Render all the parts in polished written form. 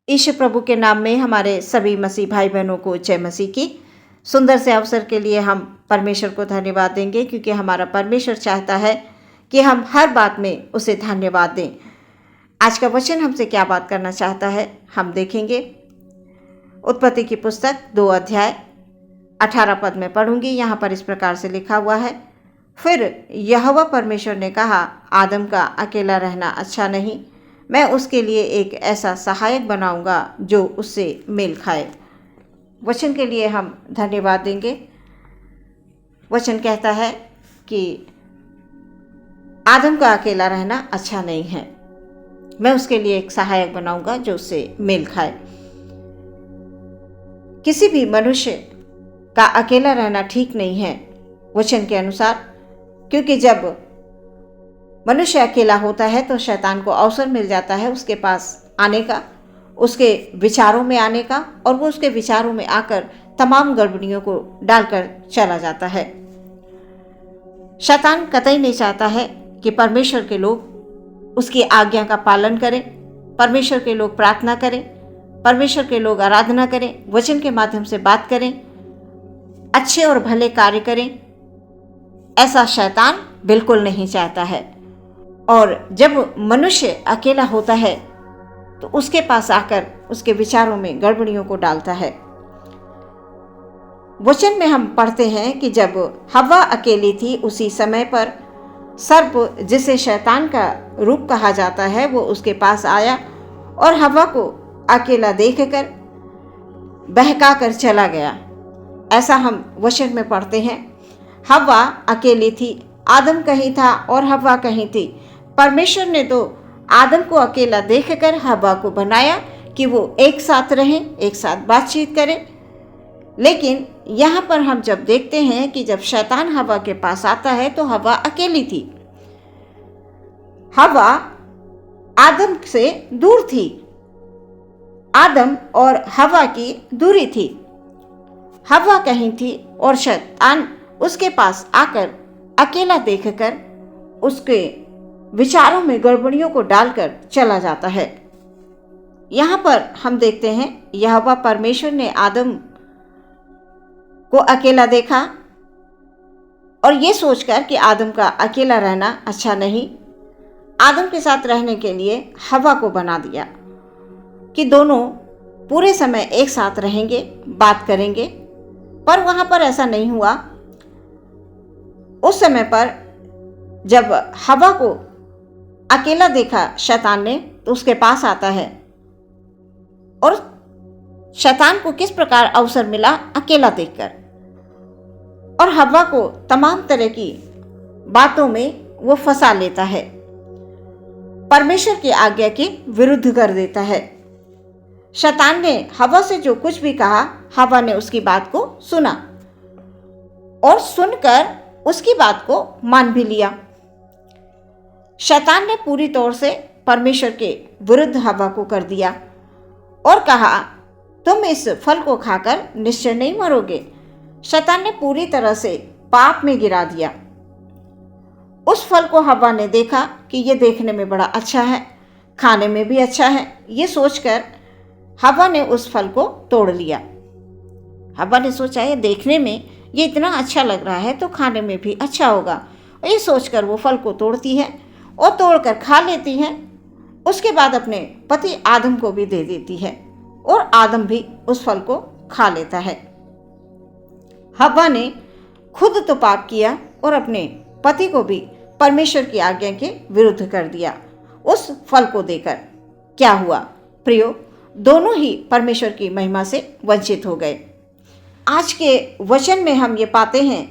Issue प्रभु के नाम में हमारे सभी मसीह भाई बहनों को जय मसीह की। सुंदर से अवसर के लिए हम परमेश्वर को धन्यवाद देंगे, क्योंकि हमारा परमेश्वर चाहता है कि हम हर बात में उसे धन्यवाद दें। आज का वचन हमसे क्या बात करना चाहता है, हम देखेंगे। उत्पत्ति की पुस्तक 2 अध्याय 18 पद में पढ़ूंगी। यहाँ पर इस प्रकार से लिखा हुआ है, फिर यहोवा परमेश्वर ने कहा, आदम का अकेला रहना अच्छा नहीं, मैं उसके लिए एक ऐसा सहायक बनाऊंगा जो उससे मेल खाए। वचन के लिए हम धन्यवाद देंगे। वचन कहता है कि आदम का अकेला रहना अच्छा नहीं है, मैं उसके लिए एक सहायक बनाऊंगा जो उससे मेल खाए। किसी भी मनुष्य का अकेला रहना ठीक नहीं है वचन के अनुसार, क्योंकि जब मनुष्य अकेला होता है तो शैतान को अवसर मिल जाता है उसके पास आने का, उसके विचारों में आने का, और वो उसके विचारों में आकर तमाम गड़बड़ियों को डालकर चला जाता है। शैतान कतई नहीं चाहता है कि परमेश्वर के लोग उसकी आज्ञा का पालन करें, परमेश्वर के लोग प्रार्थना करें, परमेश्वर के लोग आराधना करें, वचन के माध्यम से बात करें, अच्छे और भले कार्य करें। ऐसा शैतान बिल्कुल नहीं चाहता है। और जब मनुष्य अकेला होता है तो उसके पास आकर उसके विचारों में गड़बड़ियों को डालता है। वचन में हम पढ़ते हैं कि जब हव्वा अकेली थी उसी समय पर सर्प, जिसे शैतान का रूप कहा जाता है, वो उसके पास आया और हव्वा को अकेला देखकर बहका कर चला गया। ऐसा हम वचन में पढ़ते हैं। हव्वा अकेली थी, आदम कहीं था और हव्वा कहीं थी। परमेश्वर ने तो आदम को अकेला देखकर हव्वा को बनाया कि वो एक साथ रहें, एक साथ बातचीत करें। लेकिन यहाँ पर हम जब देखते हैं कि जब शैतान हव्वा के पास आता है तो हव्वा अकेली थी। हव्वा आदम से दूर थी, आदम और हव्वा की दूरी थी। हव्वा कहीं थी और शैतान उसके पास आकर अकेला देखकर उसके विचारों में गड़बड़ियों को डालकर चला जाता है। यहाँ पर हम देखते हैं यहोवा परमेश्वर ने आदम को अकेला देखा और ये सोचकर कि आदम का अकेला रहना अच्छा नहीं, आदम के साथ रहने के लिए हव्वा को बना दिया कि दोनों पूरे समय एक साथ रहेंगे, बात करेंगे। पर वहाँ पर ऐसा नहीं हुआ। उस समय पर जब हव्वा को अकेला देखा शैतान ने तो उसके पास आता है, और शैतान को किस प्रकार अवसर मिला अकेला देखकर, और हव्वा को तमाम तरह की बातों में वो फंसा लेता है, परमेश्वर की आज्ञा के विरुद्ध कर देता है। शैतान ने हव्वा से जो कुछ भी कहा, हव्वा ने उसकी बात को सुना और सुनकर उसकी बात को मान भी लिया। शैतान ने पूरी तौर से परमेश्वर के विरुद्ध हव्वा को कर दिया और कहा, तुम इस फल को खाकर निश्चय नहीं मरोगे। शैतान ने पूरी तरह से पाप में गिरा दिया। उस फल को हव्वा ने देखा कि ये देखने में बड़ा अच्छा है, खाने में भी अच्छा है। ये सोचकर हव्वा ने उस फल को तोड़ लिया। हव्वा ने सोचा ये देखने में ये इतना अच्छा लग रहा है तो खाने में भी अच्छा होगा, और ये सोचकर वो फल को तोड़ती है और तोड़कर खा लेती है। उसके बाद अपने पति आदम को भी दे देती है और आदम भी उस फल को खा लेता है। हव्वा ने खुद तो पाप किया और अपने पति को भी परमेश्वर की आज्ञा के विरुद्ध कर दिया उस फल को देकर। क्या हुआ प्रियो, दोनों ही परमेश्वर की महिमा से वंचित हो गए। आज के वचन में हम ये पाते हैं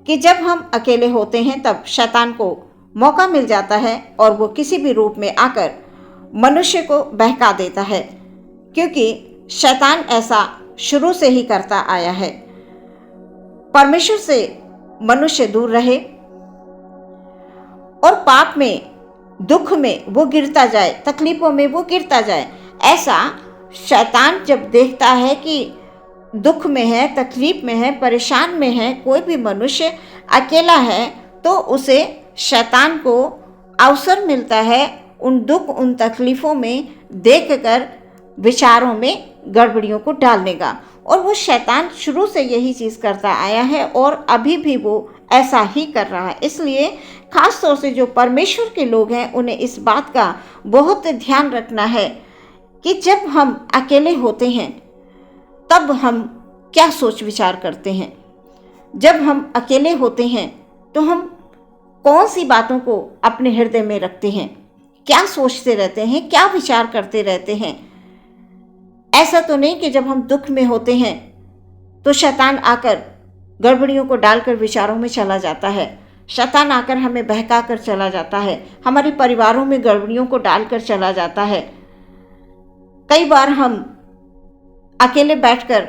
कि जब हम अकेले होते हैं तब शैतान को मौका मिल जाता है और वो किसी भी रूप में आकर मनुष्य को बहका देता है, क्योंकि शैतान ऐसा शुरू से ही करता आया है। परमेश्वर से मनुष्य दूर रहे और पाप में, दुख में वो गिरता जाए, तकलीफों में वो गिरता जाए। ऐसा शैतान जब देखता है कि दुख में है, तकलीफ में है, परेशान में है, कोई भी मनुष्य अकेला है, तो उसे शैतान को अवसर मिलता है उन दुख, उन तकलीफ़ों में देखकर विचारों में गड़बड़ियों को डालने का। और वो शैतान शुरू से यही चीज़ करता आया है और अभी भी वो ऐसा ही कर रहा है। इसलिए खास तौर से जो परमेश्वर के लोग हैं उन्हें इस बात का बहुत ध्यान रखना है कि जब हम अकेले होते हैं तब हम क्या सोच विचार करते हैं। जब हम अकेले होते हैं तो हम कौन सी बातों को अपने हृदय में रखते हैं, क्या सोचते रहते हैं, क्या विचार करते रहते हैं। ऐसा तो नहीं कि जब हम दुख में होते हैं तो शैतान आकर गड़बड़ियों को डालकर विचारों में चला जाता है, शैतान आकर हमें बहका कर चला जाता है, हमारे परिवारों में गड़बड़ियों को डालकर चला जाता है। कई बार हम अकेले बैठकर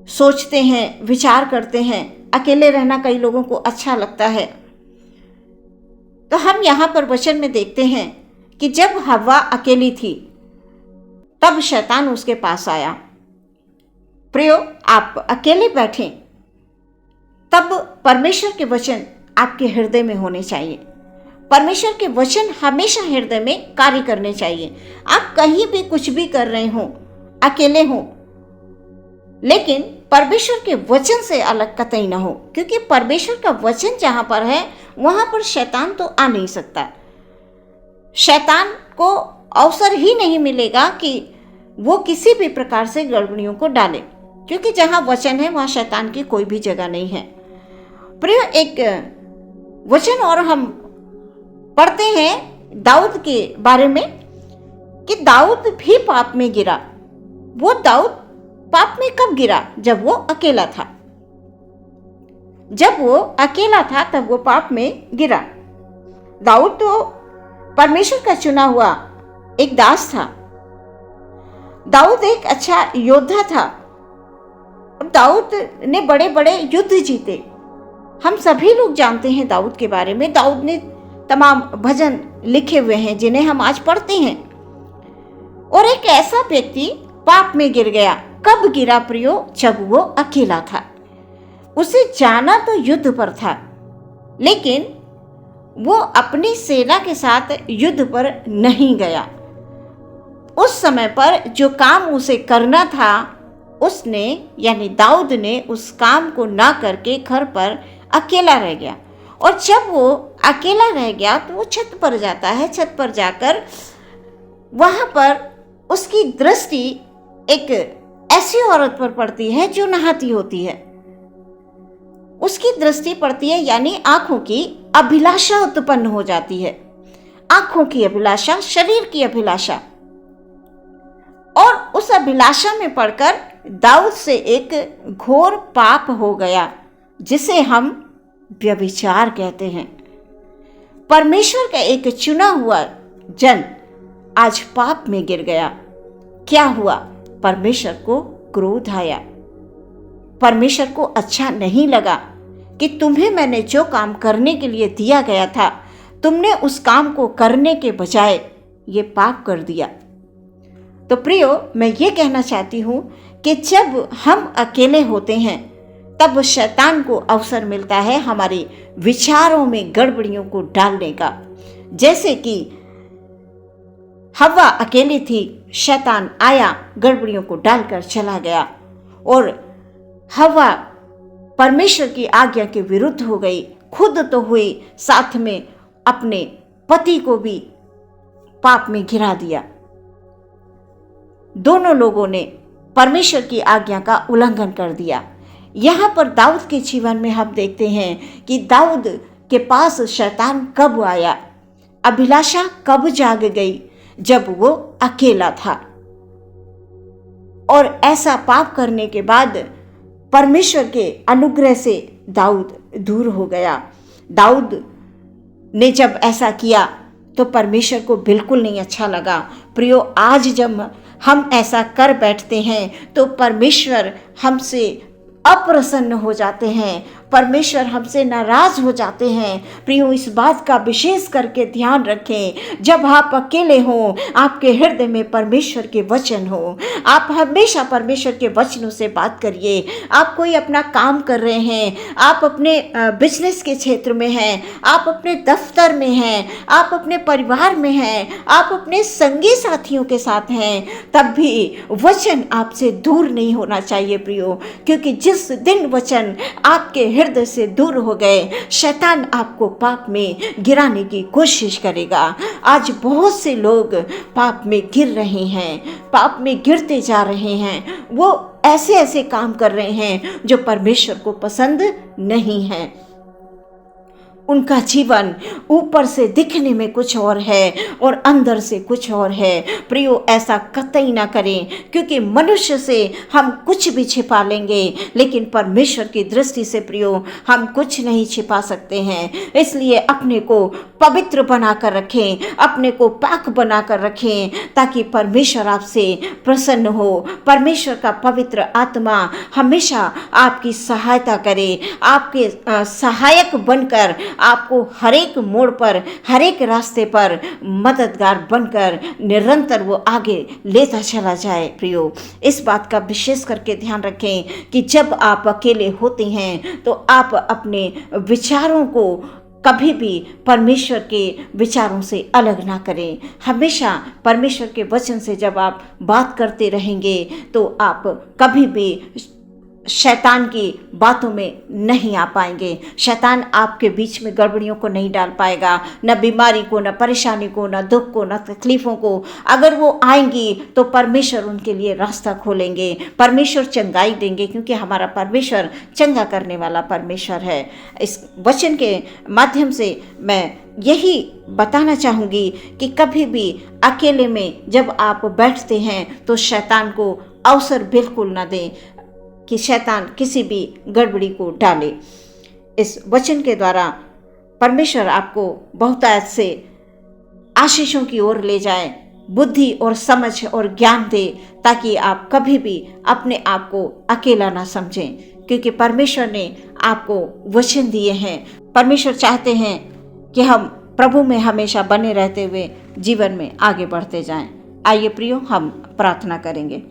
सोचते हैं, विचार करते हैं। अकेले रहना कई लोगों को अच्छा लगता है। तो हम यहाँ पर वचन में देखते हैं कि जब हव्वा अकेली थी तब शैतान उसके पास आया। प्रियो, आप अकेले बैठें तब परमेश्वर के वचन आपके हृदय में होने चाहिए। परमेश्वर के वचन हमेशा हृदय में कार्य करने चाहिए। आप कहीं भी कुछ भी कर रहे हो, अकेले हो, लेकिन परमेश्वर के वचन से अलग कतई ना हो, क्योंकि परमेश्वर का वचन जहां पर है वहां पर शैतान तो आ नहीं सकता। शैतान को अवसर ही नहीं मिलेगा कि वो किसी भी प्रकार से गड़बड़ियों को डाले, क्योंकि जहां वचन है वहां शैतान की कोई भी जगह नहीं है। प्रिय, एक वचन और हम पढ़ते हैं दाऊद के बारे में कि दाऊद भी पाप में गिरा। वो दाऊद पाप में कब गिरा? जब वो अकेला था। जब वो अकेला था तब वो पाप में गिरा। दाऊद तो परमेश्वर का चुना हुआ एक दास था। दाऊद एक अच्छा योद्धा था। दाऊद ने बड़े बड़े युद्ध जीते। हम सभी लोग जानते हैं दाऊद के बारे में। दाऊद ने तमाम भजन लिखे हुए हैं जिन्हें हम आज पढ़ते हैं। और एक ऐसा व्यक्ति पाप में गिर गया। कब गिरा प्रियो? जब वो अकेला था। उसे जाना तो युद्ध पर था, लेकिन वो अपनी सेना के साथ युद्ध पर नहीं गया। उस समय पर जो काम उसे करना था उसने, यानी दाऊद ने उस काम को ना करके घर पर अकेला रह गया। और जब वो अकेला रह गया तो वो छत पर जाता है। छत पर जाकर वहां पर उसकी दृष्टि एक ऐसी औरत पर पड़ती है जो नहाती होती है। उसकी दृष्टि पड़ती है, यानी आंखों की अभिलाषा उत्पन्न हो जाती है। आंखों की अभिलाषा, शरीर की अभिलाषा। और उस अभिलाषा में पड़कर दाऊद से एक घोर पाप हो गया, जिसे हम व्यभिचार कहते हैं। परमेश्वर का एक चुना हुआ जन आज पाप में गिर गया। क्या हुआ? परमेश्वर को क्रोध आया। परमेश्वर को अच्छा नहीं लगा कि तुम्हें मैंने जो काम करने के लिए दिया गया था, तुमने उस काम को करने के बजाय ये पाप कर दिया। तो प्रियो, मैं ये कहना चाहती हूँ कि जब हम अकेले होते हैं तब शैतान को अवसर मिलता है हमारे विचारों में गड़बड़ियों को डालने का। जैसे कि हव्वा अकेली थी, शैतान आया, गड़बड़ियों को डालकर चला गया और हव्वा परमेश्वर की आज्ञा के विरुद्ध हो गई। खुद तो हुई, साथ में अपने पति को भी पाप में गिरा दिया। दोनों लोगों ने परमेश्वर की आज्ञा का उल्लंघन कर दिया। यहाँ पर दाऊद के जीवन में हम देखते हैं कि दाऊद के पास शैतान कब आया, अभिलाषा कब जाग गई? जब वो अकेला था। और ऐसा पाप करने के बाद परमेश्वर के अनुग्रह से दाऊद दूर हो गया। दाऊद ने जब ऐसा किया तो परमेश्वर को बिल्कुल नहीं अच्छा लगा। प्रियो, आज जब हम ऐसा कर बैठते हैं तो परमेश्वर हमसे अप्रसन्न हो जाते हैं। परमेश्वर हमसे नाराज हो जाते हैं। प्रियो, इस बात का विशेष करके ध्यान रखें, जब आप अकेले हों, आपके हृदय में परमेश्वर के वचन हो। आप हमेशा परमेश्वर के वचनों से बात करिए। आप कोई अपना काम कर रहे हैं, आप अपने बिजनेस के क्षेत्र में हैं, आप अपने दफ्तर में हैं, आप अपने परिवार में हैं, आप अपने संगी साथियों के साथ हैं, तब भी वचन आपसे दूर नहीं होना चाहिए प्रियो, क्योंकि जिस दिन वचन आपके हृदय से दूर हो गए, शैतान आपको पाप में गिराने की कोशिश करेगा। आज बहुत से लोग पाप में गिर रहे हैं, पाप में गिरते जा रहे हैं। वो ऐसे ऐसे काम कर रहे हैं जो परमेश्वर को पसंद नहीं है। उनका जीवन ऊपर से दिखने में कुछ और है और अंदर से कुछ और है। प्रियो, ऐसा कतई ना करें, क्योंकि मनुष्य से हम कुछ भी छिपा लेंगे, लेकिन परमेश्वर की दृष्टि से प्रियो हम कुछ नहीं छिपा सकते हैं। इसलिए अपने को पवित्र बना कर रखें, अपने को पाक बना कर रखें, ताकि परमेश्वर आपसे प्रसन्न हो। परमेश्वर का पवित्र आत्मा हमेशा आपकी सहायता करे, आपके सहायक बनकर आपको हरेक मोड़ पर, हरेक रास्ते पर मददगार बनकर निरंतर वो आगे लेता चला जाए। प्रियो, इस बात का विशेष करके ध्यान रखें कि जब आप अकेले होते हैं तो आप अपने विचारों को कभी भी परमेश्वर के विचारों से अलग ना करें। हमेशा परमेश्वर के वचन से जब आप बात करते रहेंगे तो आप कभी भी शैतान की बातों में नहीं आ पाएंगे। शैतान आपके बीच में गड़बड़ियों को नहीं डाल पाएगा, न बीमारी को, न परेशानी को, न दुख को, न तकलीफ़ों को। अगर वो आएंगी तो परमेश्वर उनके लिए रास्ता खोलेंगे, परमेश्वर चंगाई देंगे, क्योंकि हमारा परमेश्वर चंगा करने वाला परमेश्वर है। इस वचन के माध्यम से मैं यही बताना चाहूँगी कि कभी भी अकेले में जब आप बैठते हैं तो शैतान को अवसर बिल्कुल न दें कि शैतान किसी भी गड़बड़ी को डाले। इस वचन के द्वारा परमेश्वर आपको बहुतायत से आशीषों की ओर ले जाए, बुद्धि और समझ और ज्ञान दे, ताकि आप कभी भी अपने आप को अकेला ना समझें, क्योंकि परमेश्वर ने आपको वचन दिए हैं। परमेश्वर चाहते हैं कि हम प्रभु में हमेशा बने रहते हुए जीवन में आगे बढ़ते जाएं। आइए प्रियो, हम प्रार्थना करेंगे।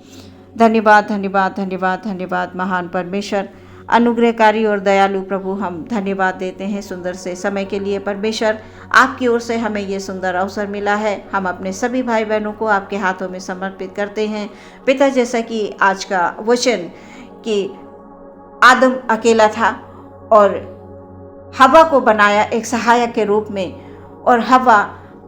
धन्यवाद, धन्यवाद, धन्यवाद, धन्यवाद महान परमेश्वर, अनुग्रहकारी और दयालु प्रभु, हम धन्यवाद देते हैं सुंदर से समय के लिए। परमेश्वर, आपकी ओर से हमें ये सुंदर अवसर मिला है। हम अपने सभी भाई बहनों को आपके हाथों में समर्पित करते हैं। पिता, जैसा कि आज का वचन कि आदम अकेला था और हवा को बनाया एक सहायक के रूप में, और हवा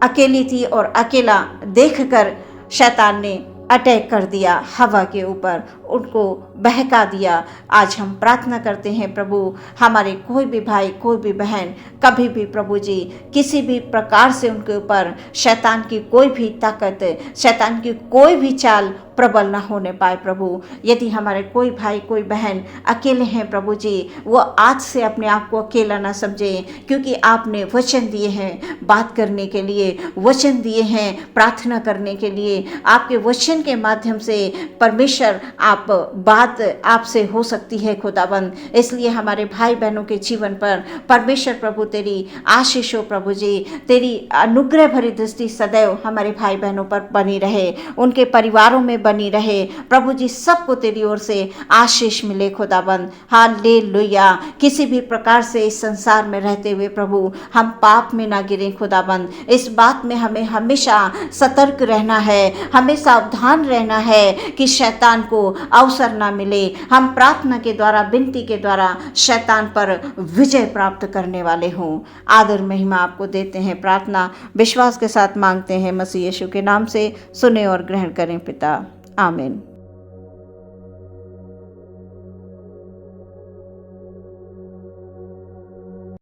अकेली थी और अकेला देखकर शैतान ने अटैक कर दिया हवा के ऊपर, उनको बहका दिया। आज हम प्रार्थना करते हैं प्रभु, हमारे कोई भी भाई, कोई भी बहन कभी भी प्रभु जी किसी भी प्रकार से उनके ऊपर शैतान की कोई भी ताकत, शैतान की कोई भी चाल प्रबल ना होने पाए प्रभु। यदि हमारे कोई भाई, कोई बहन अकेले हैं प्रभु जी, वो आज से अपने आप को अकेला ना समझें, क्योंकि आपने वचन दिए हैं बात करने के लिए, वचन दिए हैं प्रार्थना करने के लिए। आपके वचन के माध्यम से परमेश्वर आप बात आपसे हो सकती है खुदाबंद। इसलिए हमारे भाई बहनों के जीवन पर परमेश्वर प्रभु तेरी आशीष हो प्रभु जी, तेरी अनुग्रह भरी दृष्टि सदैव हमारे भाई बहनों पर बनी रहे, उनके परिवारों में बनी रहे प्रभु जी। सबको तेरी ओर से आशीष मिले खुदाबंद। हालेलुया। किसी भी प्रकार से इस संसार में रहते हुए प्रभु हम पाप में ना गिरें खुदाबंद। इस बात में हमें हमेशा सतर्क रहना है, हमें सावधान रहना है कि शैतान को अवसर ना मिले। हम प्रार्थना के द्वारा, विनती के द्वारा शैतान पर विजय प्राप्त करने वाले हों। आदर महिमा आपको देते हैं, प्रार्थना विश्वास के साथ मांगते हैं मसीह यीशु के नाम से। सुने और ग्रहण करें पिता, आमीन।